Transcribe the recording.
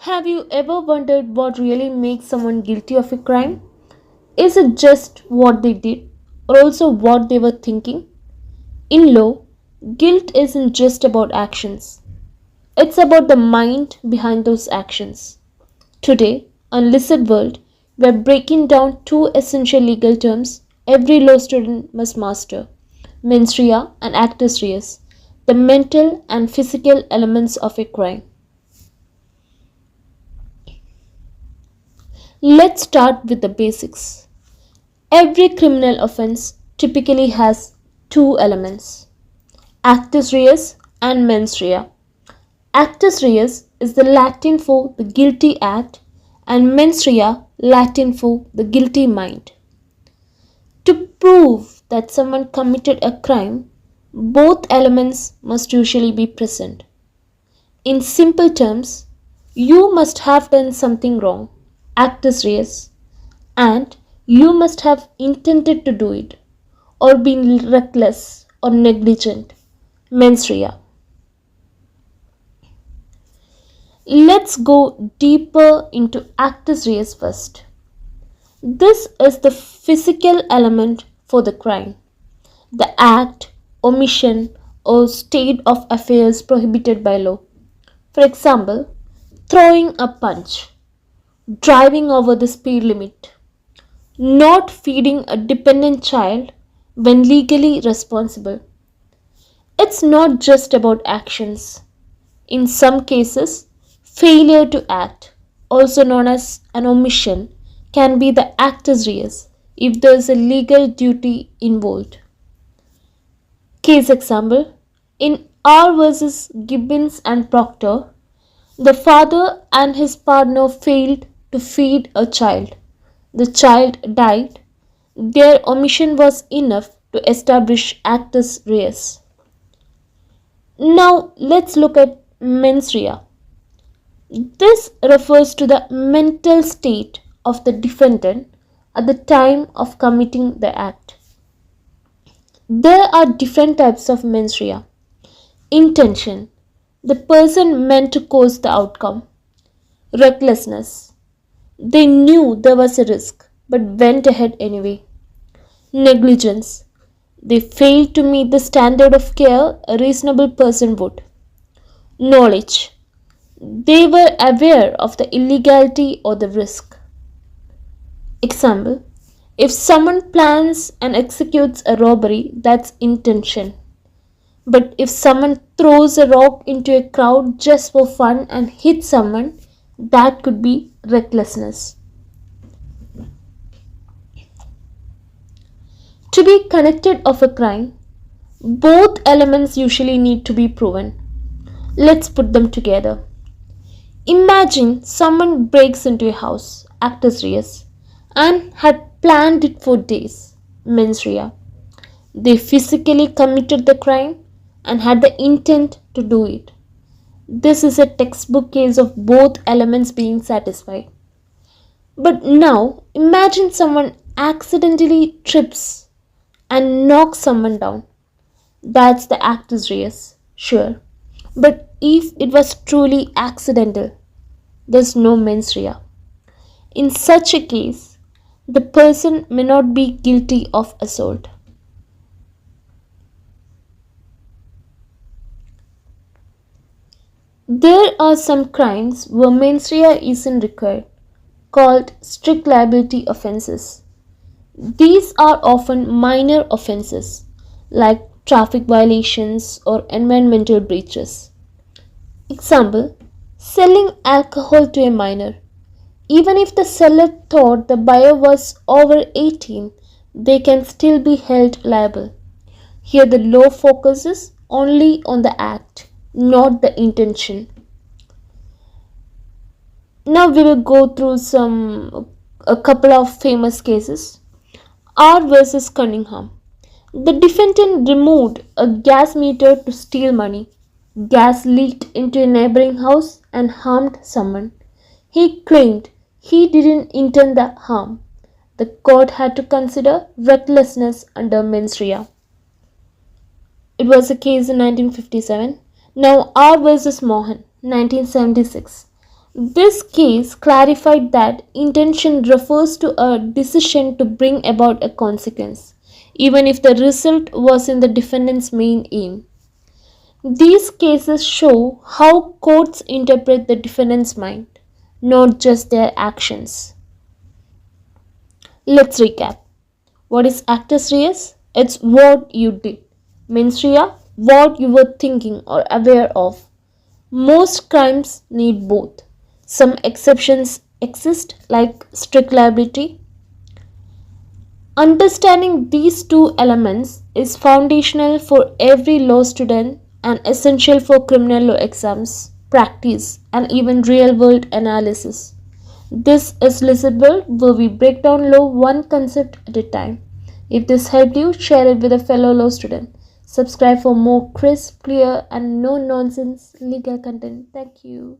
Have you ever wondered what really makes someone guilty of a crime? Is it just what they did, or also what they were thinking? In law, guilt isn't just about actions, it's about the mind behind those actions. Today, on Lizard World, we're breaking down two essential legal terms every law student must master: mens rea and actus reus, the mental and physical elements of a crime. Let's start with the basics. Every criminal offense typically has two elements: actus reus and mens rea. Actus reus is the Latin for the guilty act, and mens rea Latin for the guilty mind. To prove that someone committed a crime, both elements must usually be present. In simple terms, you must have done something wrong, actus reus, and you must have intended to do it, or been reckless or negligent, mens rea. Let's go deeper into actus reus first. This is the physical element for the crime, the act, omission, or state of affairs prohibited by law. For example, throwing a punch, driving over the speed limit, not feeding a dependent child when legally responsible. It's not just about actions. In some cases, failure to act, also known as an omission, can be the actus reus if there is a legal duty involved. Case example: in R versus Gibbons and Proctor, the father and his partner failed to feed a child. The child died. Their omission was enough to establish actus reus. Now let's look at mens rea. This refers to the mental state of the defendant at the time of committing the act. There are different types of mens rea. Intention: the person meant to cause the outcome. Recklessness: they knew there was a risk but went ahead anyway. Negligence: they failed to meet the standard of care a reasonable person would. Knowledge: they were aware of the illegality or the risk. Example: if someone plans and executes a robbery, that's intention. But if someone throws a rock into a crowd just for fun and hits someone, that could be recklessness. To be convicted of a crime, both elements usually need to be proven. Let's put them together. Imagine someone breaks into a house, actus reus, and had planned it for days, mens rea. They physically committed the crime and had the intent to do it. This is a textbook case of both elements being satisfied. But now imagine someone accidentally trips and knocks someone down. That's the actus reus, sure. But if it was truly accidental, there's no mens rea. In such a case, the person may not be guilty of assault. There are some crimes where mens rea isn't required, called strict liability offences. These are often minor offences like traffic violations or environmental breaches. Example: selling alcohol to a minor. Even if the seller thought the buyer was over 18, they can still be held liable. Here the law focuses only on the act, not the intention. Now we will go through a couple of famous cases. R versus Cunningham. The defendant removed a gas meter to steal money. Gas leaked into a neighboring house and harmed someone. He claimed he didn't intend the harm. The court had to consider recklessness under mens rea. It was a case in 1957. Now R versus Mohan, 1976. This case clarified that intention refers to a decision to bring about a consequence, even if the result was in the defendant's main aim. These cases show how courts interpret the defendant's mind, not just their actions. Let's recap. What is actus reus? It's what you did. Mens rea, what you were thinking or aware of. Most crimes need both. Some exceptions exist, like strict liability. Understanding these two elements is foundational for every law student and essential for criminal law exams, practice, and even real world analysis. This is Lizabelle, where we break down law one concept at a time. If this helped you, share it with a fellow law student. Subscribe for more crisp, clear, and no nonsense legal content. Thank you.